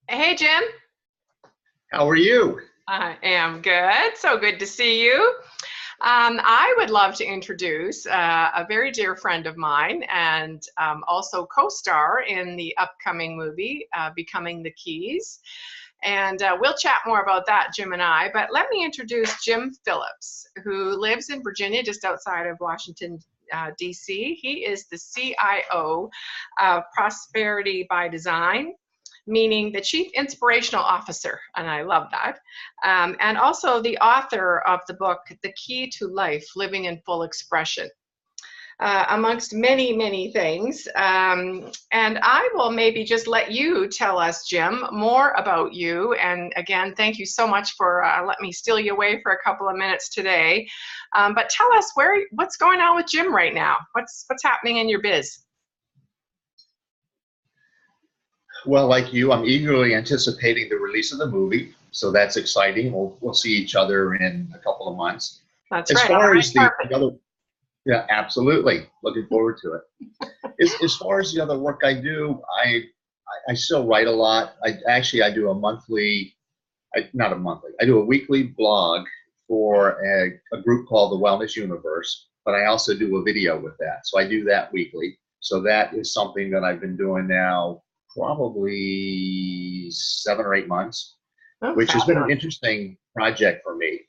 Hey, Jim. How are you? I am good. So good to see you. I would love to introduce a very dear friend of mine and also co-star in the upcoming movie, Becoming the Keys. And we'll chat more about that, Jim and I. But let me introduce Jim Phillips, who lives in Virginia, just outside of Washington, D.C. He is the CIO of Prosperity by Design, meaning the Chief Inspirational Officer, and I love that. And also the author of the book, The Key to Life, Living in Full Expression, amongst many, many things. And I will maybe just let you tell us, Jim, more about you. And again, thank you so much for letting me steal you away for a couple of minutes today. But tell us what's going on with Jim right now? What's happening in your biz? Well, like you, I'm eagerly anticipating the release of the movie, so that's exciting. We'll see each other in a couple of months. That's As right. far as the other, yeah, absolutely. Looking forward to it. As far as the other work I do, I still write a lot. I do a monthly, not a monthly. I do a weekly blog for a group called the Wellness Universe, but I also do a video with that. So I do that weekly. So that is something that I've been doing now probably 7 or 8 months, which has been an interesting project for me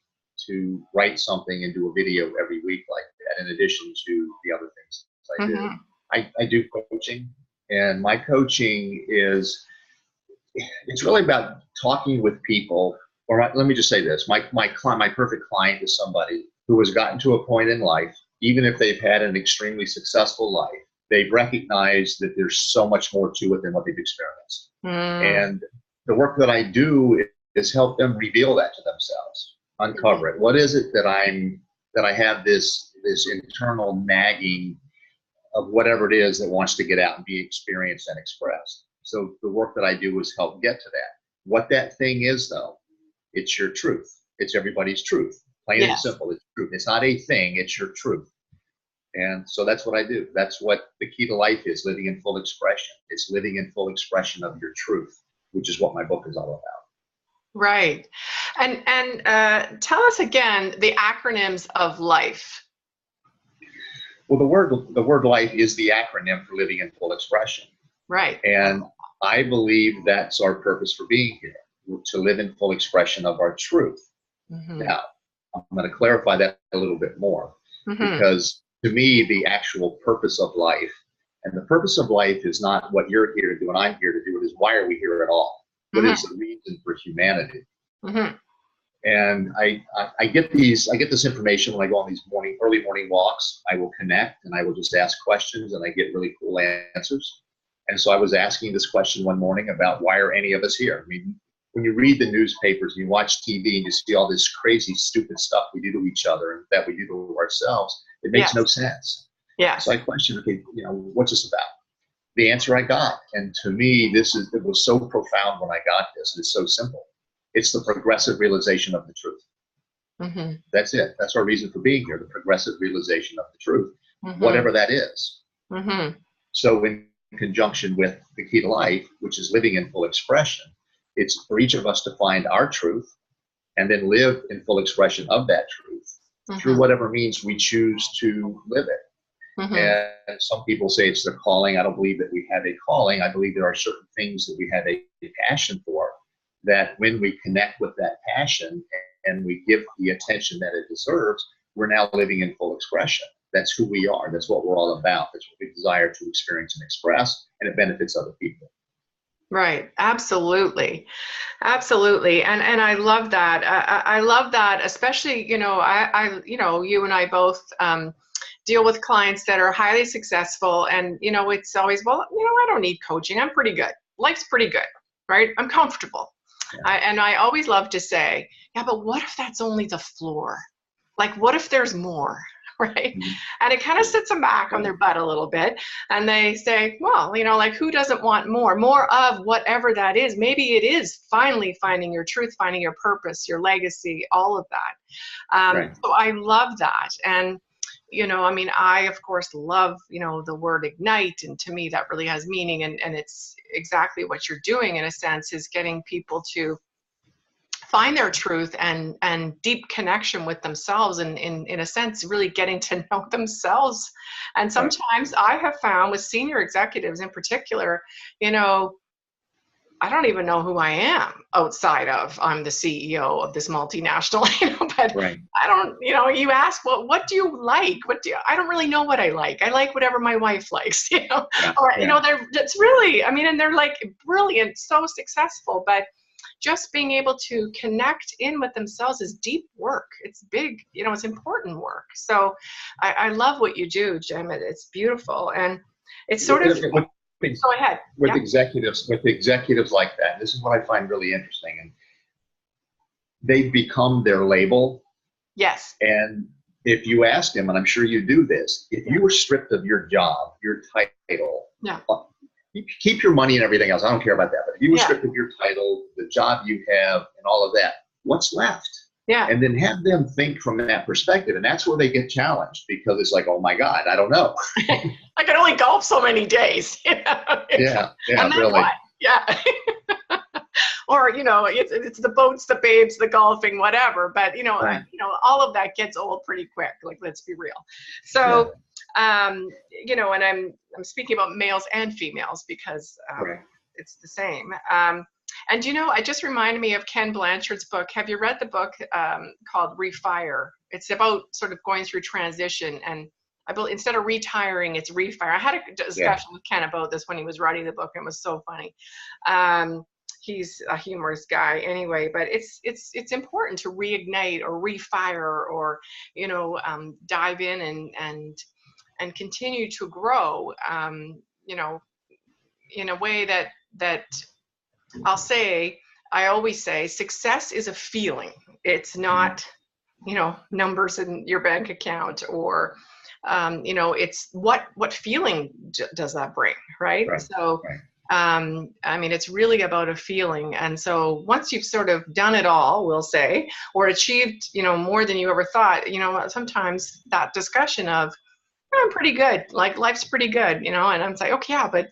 to write something and do a video every week like that, in addition to the other things I do. I do coaching, and my coaching it's really about talking with people. Or let me just say this, my perfect client is somebody who has gotten to a point in life, even if they've had an extremely successful life, they've recognized that there's so much more to it than what they've experienced. And the work that I do is help them reveal that to themselves, uncover it. What is it that I have this internal nagging of whatever it is that wants to get out and be experienced and expressed. So the work that I do is help get to that. What that thing is, though, it's your truth. It's everybody's truth. Plain and simple, it's truth. It's not a thing, it's your truth. And so that's what I do. That's what the key to life is, living in full expression. It's living in full expression of your truth, which is what my book is all about. Right. And tell us again the acronyms of life. Well, the word life is the acronym for living in full expression. Right. And I believe that's our purpose for being here, to live in full expression of our truth. Now, I'm going to clarify that a little bit more, because to me, the actual purpose of life, and the purpose of life is not what you're here to do and I'm here to do. It is, why are we here at all? What is the reason for humanity? And I get this information when I go on these early morning walks. I will connect and I will just ask questions, and I get really cool answers. And so I was asking this question one morning about, why are any of us here? I mean, when you read the newspapers and you watch TV and you see all this crazy, stupid stuff we do to each other and that we do to ourselves, it makes no sense. So I questioned, okay, what's this about? The answer I got, and to me, it was so profound when I got this. It's so simple. It's the progressive realization of the truth. That's it. That's our reason for being here, the progressive realization of the truth, whatever that is. So in conjunction with the key to life, which is living in full expression, it's for each of us to find our truth and then live in full expression of that truth through whatever means we choose to live it. And some people say it's their calling. I don't believe that we have a calling. I believe there are certain things that we have a passion for, that when we connect with that passion and we give the attention that it deserves, we're now living in full expression. That's who we are. That's what we're all about. That's what we desire to experience and express, and it benefits other people. Right. Absolutely. Absolutely. And I love that. I love that, especially, you and I both deal with clients that are highly successful, and, it's always, well, I don't need coaching. I'm pretty good. Life's pretty good, right? I'm comfortable. And I always love to say, yeah, but what if that's only the floor? Like, what if there's more? Right? And it kind of sits them back on their butt a little bit. And they say, well, like, who doesn't want more of whatever that is? Maybe it is finally finding your truth, finding your purpose, your legacy, all of that. So I love that. And I mean, I, of course, love, the word ignite. And to me, that really has meaning. And it's exactly what you're doing, in a sense, is getting people to find their truth and deep connection with themselves, and in a sense, really getting to know themselves. And sometimes I have found with senior executives in particular, I don't even know who I am outside of I'm the CEO of this multinational, but I don't, you ask, well, what do you like? I don't really know what I like. I like whatever my wife likes, it's really, I mean, and they're like brilliant, so successful, but just being able to connect in with themselves is deep work. It's big, it's important work. So I love what you do, Jim. It's beautiful. And it's sort of, go ahead. With executives like that, this is what I find really interesting. And they've become their label. Yes. And if you ask them, and I'm sure you do this, if you were stripped of your job, your title, keep your money and everything else, I don't care about that. But if you were stripped of your title, the job you have, and all of that, what's left? Yeah. And then have them think from that perspective. And that's where they get challenged, because it's like, oh my God, I don't know. I can only golf so many days. Yeah, and then really. What? Yeah. Or, it's the boats, the babes, the golfing, whatever. But, all of that gets old pretty quick. Like, let's be real. So, and I'm speaking about males and females, because it's the same. And it just reminded me of Ken Blanchard's book. Have you read the book called Refire? It's about sort of going through transition, and I believe instead of retiring, it's refire. I had a discussion with Ken about this when he was writing the book. It was so funny. He's a humorous guy anyway, but it's important to reignite or refire, or dive in and continue to grow, in a way that I always say success is a feeling. It's not, numbers in your bank account, or, it's what feeling does that bring, right? So, I mean, it's really about a feeling. And so once you've sort of done it all, we'll say, or achieved, more than you ever thought, sometimes that discussion of, I'm pretty good, like life's pretty good, and I'm like, okay, yeah, but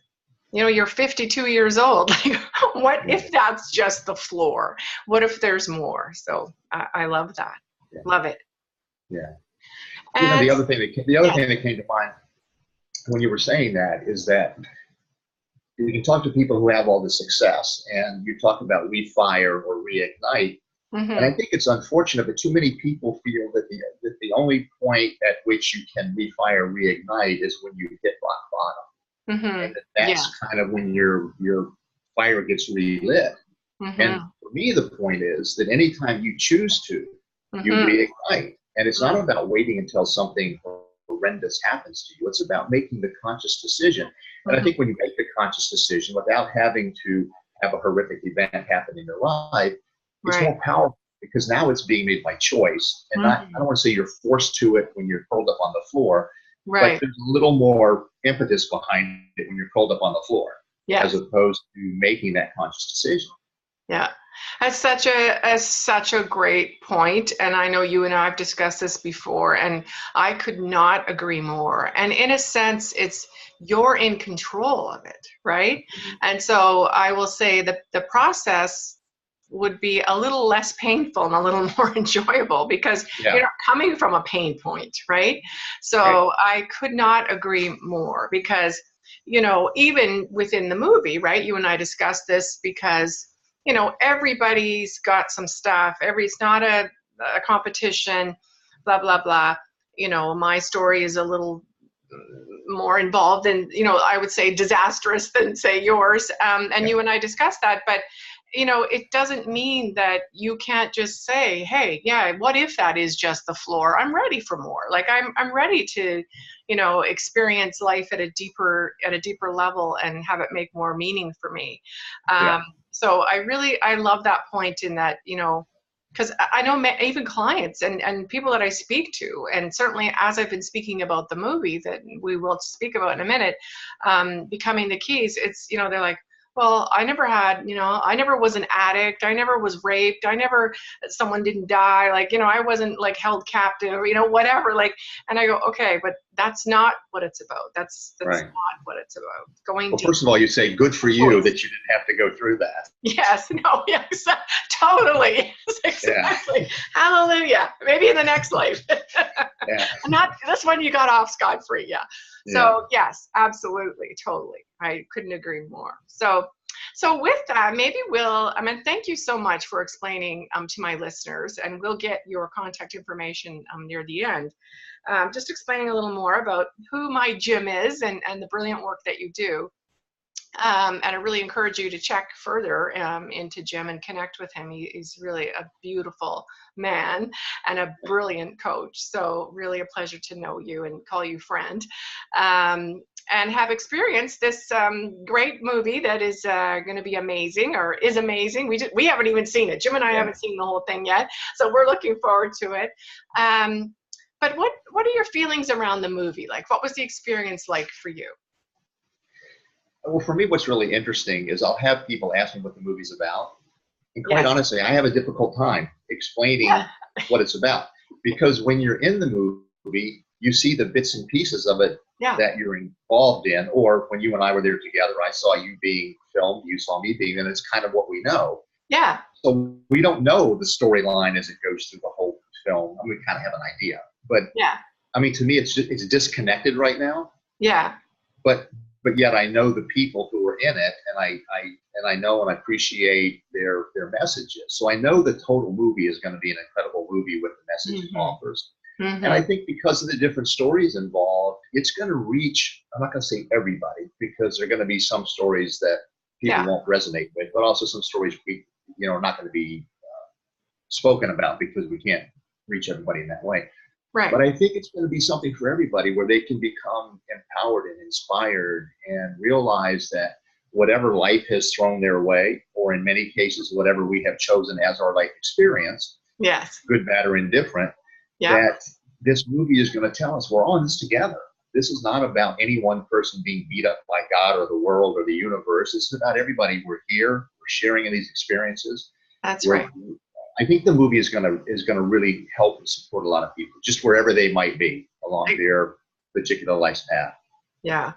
you're 52 years old. Like, what if that's just the floor? What if there's more? So I love that. Yeah. Love it. Yeah. And, the other thing that came to mind when you were saying that is that you can talk to people who have all the success, and you talk about refire or reignite. And I think it's unfortunate that too many people feel that the only point at which you can refire, reignite is when you hit rock bottom. And that's kind of when your fire gets relit. And for me, the point is that anytime you choose to, you reignite. And it's not about waiting until something horrendous happens to you. It's about making the conscious decision. And I think when you make the conscious decision without having to have a horrific event happen in your life, it's more powerful, because now it's being made by choice. And I don't want to say you're forced to it when you're curled up on the floor, but there's a little more impetus behind it when you're curled up on the floor, as opposed to making that conscious decision. Yeah. That's such a great point. And I know you and I have discussed this before, and I could not agree more. And in a sense, you're in control of it, right? And so I will say that the process would be a little less painful and a little more enjoyable, because you're not coming from a pain point, right? So I could not agree more, because, even within the movie, right, you and I discussed this, because, everybody's got some stuff. It's not a competition, blah, blah, blah. My story is a little more involved and, I would say disastrous than, say, yours. And you and I discussed that, but it doesn't mean that you can't just say, hey, what if that is just the floor? I'm ready for more. Like, I'm ready to, experience life at a deeper level and have it make more meaning for me. So I love that point, in that, because I know even clients and people that I speak to, and certainly as I've been speaking about the movie that we will speak about in a minute, Becoming the Keys, it's, they're like, well, I never had, I never was an addict. I never was raped. Someone didn't die. Like, I wasn't like held captive, whatever. Like, and I go, okay, but that's not what it's about. That's Right. not what it's about. Going Well, deep. first of all, you say good for you that you didn't have to go through that. Yes, no, yes, totally. Exactly. Yeah. Hallelujah. Maybe in the next life. Yeah. Not this one, you got off scot-free. Yeah. So yes, absolutely, totally. I couldn't agree more. So with that, maybe thank you so much for explaining to my listeners, and we'll get your contact information near the end. Just explaining a little more about who my Jim is and the brilliant work that you do. And I really encourage you to check further into Jim and connect with him. He's really a beautiful man and a brilliant coach. So really a pleasure to know you and call you friend. And have experienced this great movie that is going to be amazing, or is amazing. We haven't even seen it. Jim and I haven't seen the whole thing yet. So we're looking forward to it. But what are your feelings around the movie? Like, what was the experience like for you? Well, for me, what's really interesting is I'll have people ask me what the movie's about. And quite honestly, I have a difficult time explaining what it's about. Because when you're in the movie, you see the bits and pieces of it that you're involved in. Or when you and I were there together, I saw you being filmed, you saw me being, and it's kind of what we know. Yeah. So we don't know the storyline as it goes through the whole film. I mean, we kind of have an idea. But I mean, to me, it's disconnected right now. Yeah. But yet I know the people who are in it, and I know and I appreciate their messages. So I know the total movie is going to be an incredible movie with the message it offers. And I think because of the different stories involved, it's going to reach, I'm not going to say everybody, because there are going to be some stories that people won't resonate with, but also some stories we are not going to be spoken about because we can't reach everybody in that way. Right. But I think it's going to be something for everybody where they can become empowered and inspired and realize that whatever life has thrown their way, or in many cases, whatever we have chosen as our life experience, good, bad, or indifferent, that this movie is going to tell us we're all in this together. This is not about any one person being beat up by God or the world or the universe. It's about everybody. We're here. We're sharing in these experiences. That's right. I think the movie is going to really help and support a lot of people, just wherever they might be along their particular life's path. Yeah,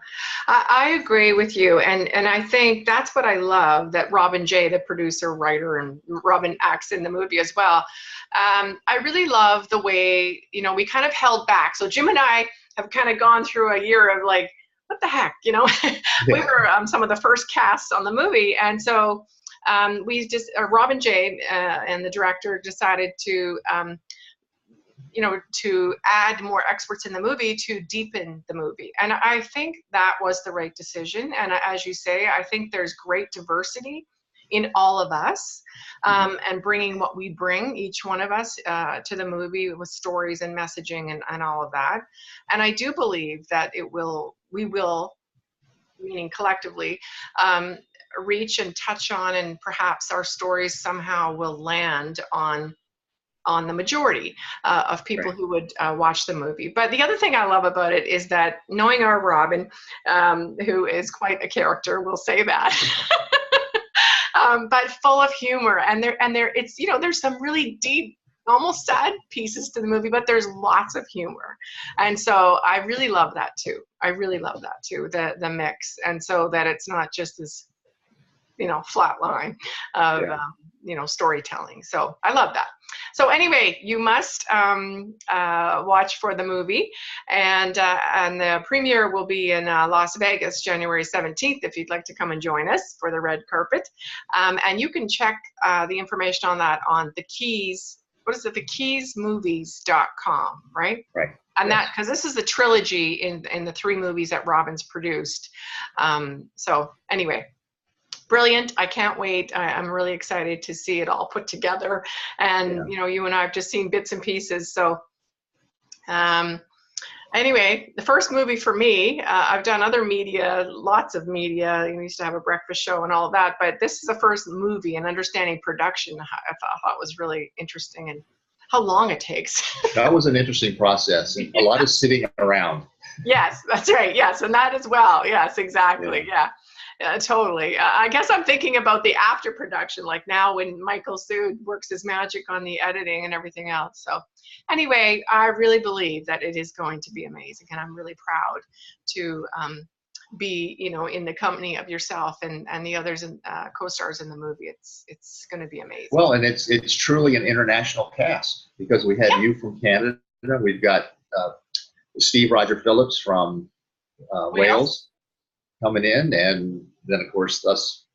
I agree with you. And I think that's what I love, that Robin J., the producer, writer, and Robin acts in the movie as well. I really love the way, we kind of held back. So Jim and I have kind of gone through a year of like, what the heck, We were some of the first casts on the movie. And so Robin J. And the director decided to, to add more experts in the movie to deepen the movie. And I think that was the right decision. And as you say, I think there's great diversity in all of us, and bringing what we bring, each one of us, to the movie with stories and messaging and all of that. And I do believe that we will, meaning collectively, reach and touch on, and perhaps our stories somehow will land on the majority of people who would watch the movie. But the other thing I love about it is that, knowing our Robin, who is quite a character, we'll say that, but full of humor, and it's there's some really deep, almost sad pieces to the movie, but there's lots of humor. And so I really love that too. The mix. And so that it's not just this, flat line of, storytelling. So I love that. So anyway, you must watch for the movie, and the premiere will be in Las Vegas, January 17th, if you'd like to come and join us for the red carpet. And you can check the information on that on the Keys. What is it? thekeysmovies.com, right? Right. And that, because this is the trilogy in the 3 movies that Robin's produced. So anyway, brilliant. I can't wait. I'm really excited to see it all put together. And, you and I have just seen bits and pieces. So anyway, the first movie for me, I've done other media, lots of media. I used to have a breakfast show and all that, but this is the first movie, and understanding production, I thought was really interesting, and how long it takes. That was an interesting process, and a lot of sitting around. Yes, that's right. Yes, and that as well. Yes, exactly. Yeah. Yeah, totally. I guess I'm thinking about the after production, like now when Michael Sood works his magic on the editing and everything else. So anyway, I really believe that it is going to be amazing, and I'm really proud to be, in the company of yourself and the others and co-stars in the movie. It's going to be amazing. Well, and it's truly an international cast, because we had you from Canada. We've got Steve Roger Phillips from Wales coming in, and then of course us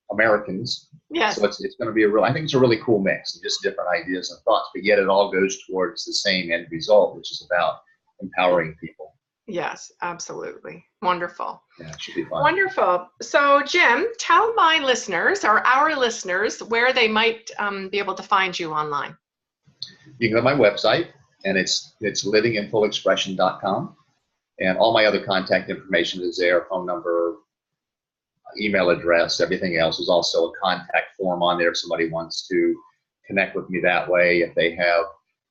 Americans. Yes. So it's going to be I think it's a really cool mix of just different ideas and thoughts, but yet it all goes towards the same end result, which is about empowering people. Yes, absolutely. Wonderful. Yeah, it should be fun. Wonderful. So Jim, tell my listeners, or our listeners, where they might be able to find you online. You can go to my website, and it's livinginfullexpression.com. And all my other contact information is there, phone number, email address, everything else. Is also a contact form on there if somebody wants to connect with me that way. If they have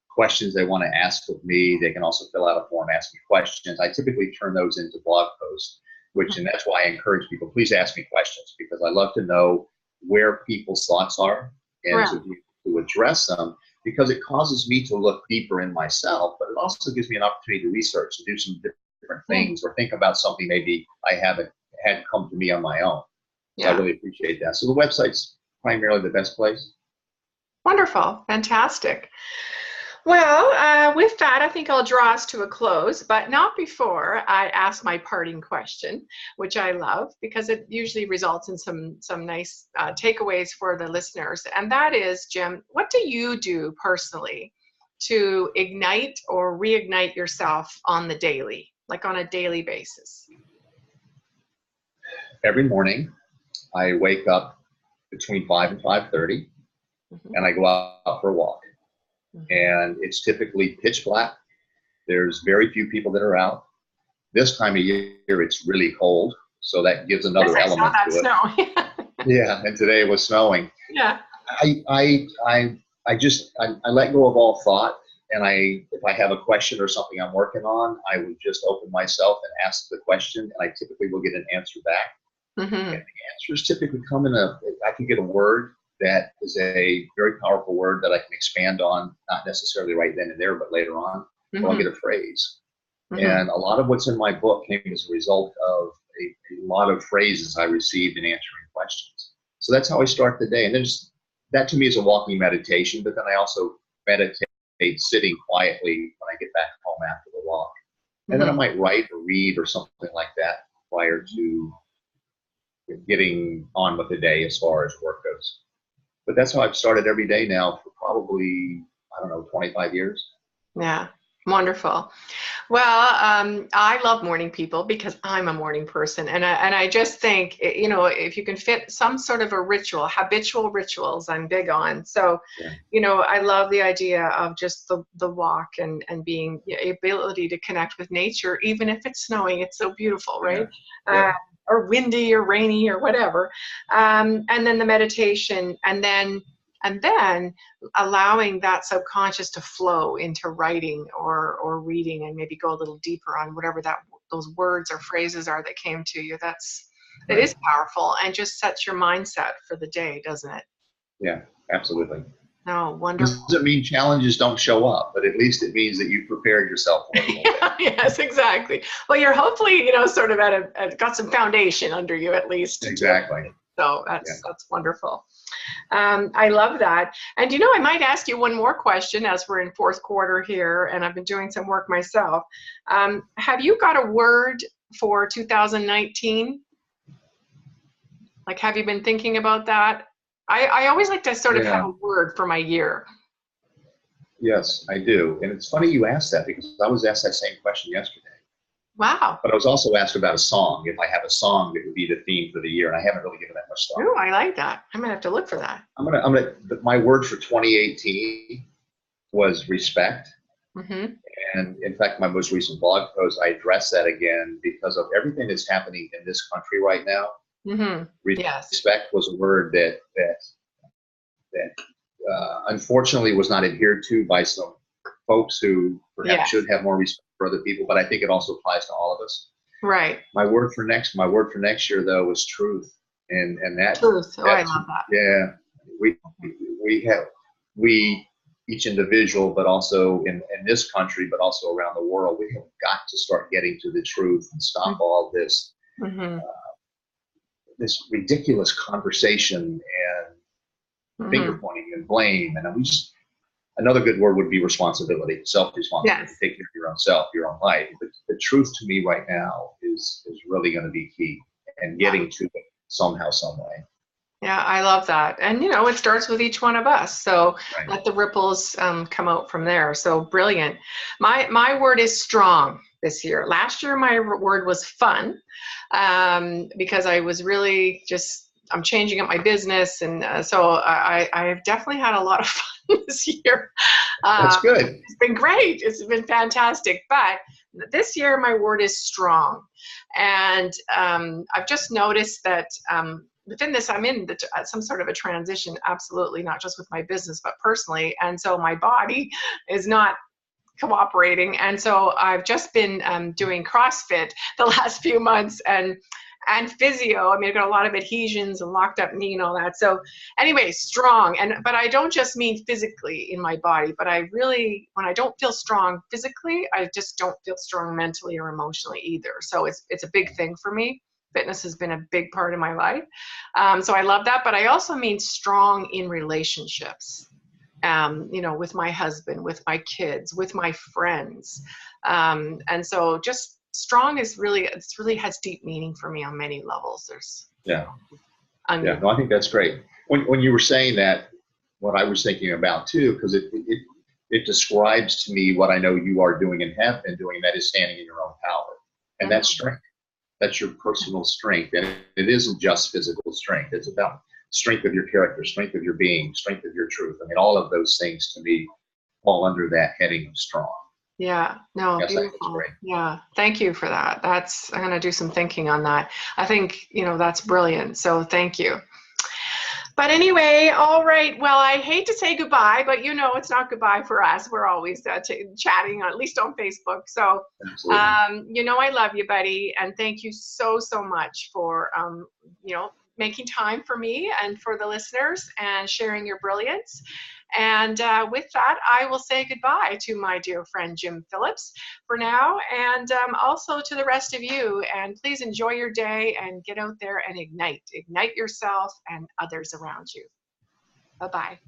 questions they want to ask of me, they can also fill out a form, ask me questions. I typically turn those into blog posts, and that's why I encourage people, please ask me questions, because I love to know where people's thoughts are and to address them, because it causes me to look deeper in myself, but it also gives me an opportunity to research and do some different things, or think about something maybe I haven't had come to me on my own. So I really appreciate that. So the website's primarily the best place. Wonderful. Fantastic. Well, with that, I think I'll draw us to a close, but not before I ask my parting question, which I love because it usually results in some nice takeaways for the listeners. And that is, Jim, what do you do personally to ignite or reignite yourself on the daily, like on a daily basis? Every morning, I wake up between 5 and 5:30, and I go out for a walk. And it's typically pitch black. There's very few people that are out. This time of year, it's really cold, so that gives another element to it. Snow. Yeah, and today it was snowing. Yeah. I let go of all thought, and if I have a question or something I'm working on, I would just open myself and ask the question, and I typically will get an answer back. And the answers typically come I can get a word that is a very powerful word that I can expand on, not necessarily right then and there, but later on, or I'll get a phrase. And a lot of what's in my book came as a result of a lot of phrases I received in answering questions. So that's how I start the day. And then that to me is a walking meditation, but then I also meditate sitting quietly when I get back home after the walk. And then I might write or read or something like that prior to getting on with the day as far as work goes. But that's how I've started every day now for probably, 25 years. Yeah, wonderful. Well, I love morning people because I'm a morning person. And I just think, if you can fit some sort of a ritual, habitual rituals, I'm big on. So, I love the idea of just the walk and being the ability to connect with nature, even if it's snowing. It's so beautiful, right? Yeah. Or windy or rainy or whatever. And then the meditation, and then allowing that subconscious to flow into writing or reading, and maybe go a little deeper on whatever those words or phrases are that came to you. It is powerful and just sets your mindset for the day, doesn't it? Yeah, absolutely. No, wonderful. Doesn't mean challenges don't show up, but at least it means that you've prepared yourself for it. Yes, exactly. Well, you're hopefully, sort of got some foundation under you at least. Exactly. So that's wonderful. I love that. And I might ask you one more question as we're in fourth quarter here, and I've been doing some work myself. Have you got a word for 2019? Like, have you been thinking about that? I always like to sort of have a word for my year. Yes, I do. And it's funny you asked that, because I was asked that same question yesterday. Wow. But I was also asked about a song. If I have a song that would be the theme for the year, and I haven't really given that much thought. Oh, I like that. I'm gonna have to look for that. My word for 2018 was respect. And in fact, my most recent blog post, I addressed that again because of everything that's happening in this country right now. Respect was a word that unfortunately was not adhered to by some folks who perhaps should have more respect for other people, but I think it also applies to all of us. Right. My word for next year though is truth, and that Truth. Oh, I love that. Yeah, we each individual, but also in this country, but also around the world, we have got to start getting to the truth and stop all this this ridiculous conversation and finger pointing and blame. And we just, another good word would be responsibility, self-responsibility. Yes. Take care of your own self, your own life. But the truth to me right now is really going to be key, and getting to it somehow, some way. Yeah, I love that. And, it starts with each one of us. So Right. let the ripples come out from there. So brilliant. My word is strong this year. Last year, my word was fun, because I was really I'm changing up my business. And so I've definitely had a lot of fun this year. That's good. It's been great. It's been fantastic. But this year, my word is strong. And I've just noticed that within this, I'm in some sort of a transition, absolutely, not just with my business, but personally. And so my body is not cooperating. And so I've just been doing CrossFit the last few months, and physio. I mean, I've got a lot of adhesions and locked up knee and all that. So anyway, strong. But I don't just mean physically in my body, but I really, when I don't feel strong physically, I just don't feel strong mentally or emotionally either. So it's a big thing for me. Fitness has been a big part of my life. So I love that. But I also mean strong in relationships, with my husband, with my kids, with my friends. And so just strong is really has deep meaning for me on many levels. No, I think that's great. When you were saying that, what I was thinking about too, because it describes to me what I know you are doing and have been doing, that is standing in your own power. And that's strength. That's your personal strength. And it isn't just physical strength. It's about strength of your character, strength of your being, strength of your truth. I mean, all of those things to me fall under that heading of strong. Yeah, no, yes, beautiful. Yeah, thank you for that. I'm going to do some thinking on that. I think, that's brilliant. So thank you. But anyway, all right. Well, I hate to say goodbye, but it's not goodbye for us. We're always chatting, at least on Facebook. So, I love you, buddy. And thank you so, so much for, making time for me and for the listeners and sharing your brilliance. And with that, I will say goodbye to my dear friend, Jim Phillips, for now, and also to the rest of you. And please enjoy your day and get out there and ignite yourself and others around you. Bye-bye.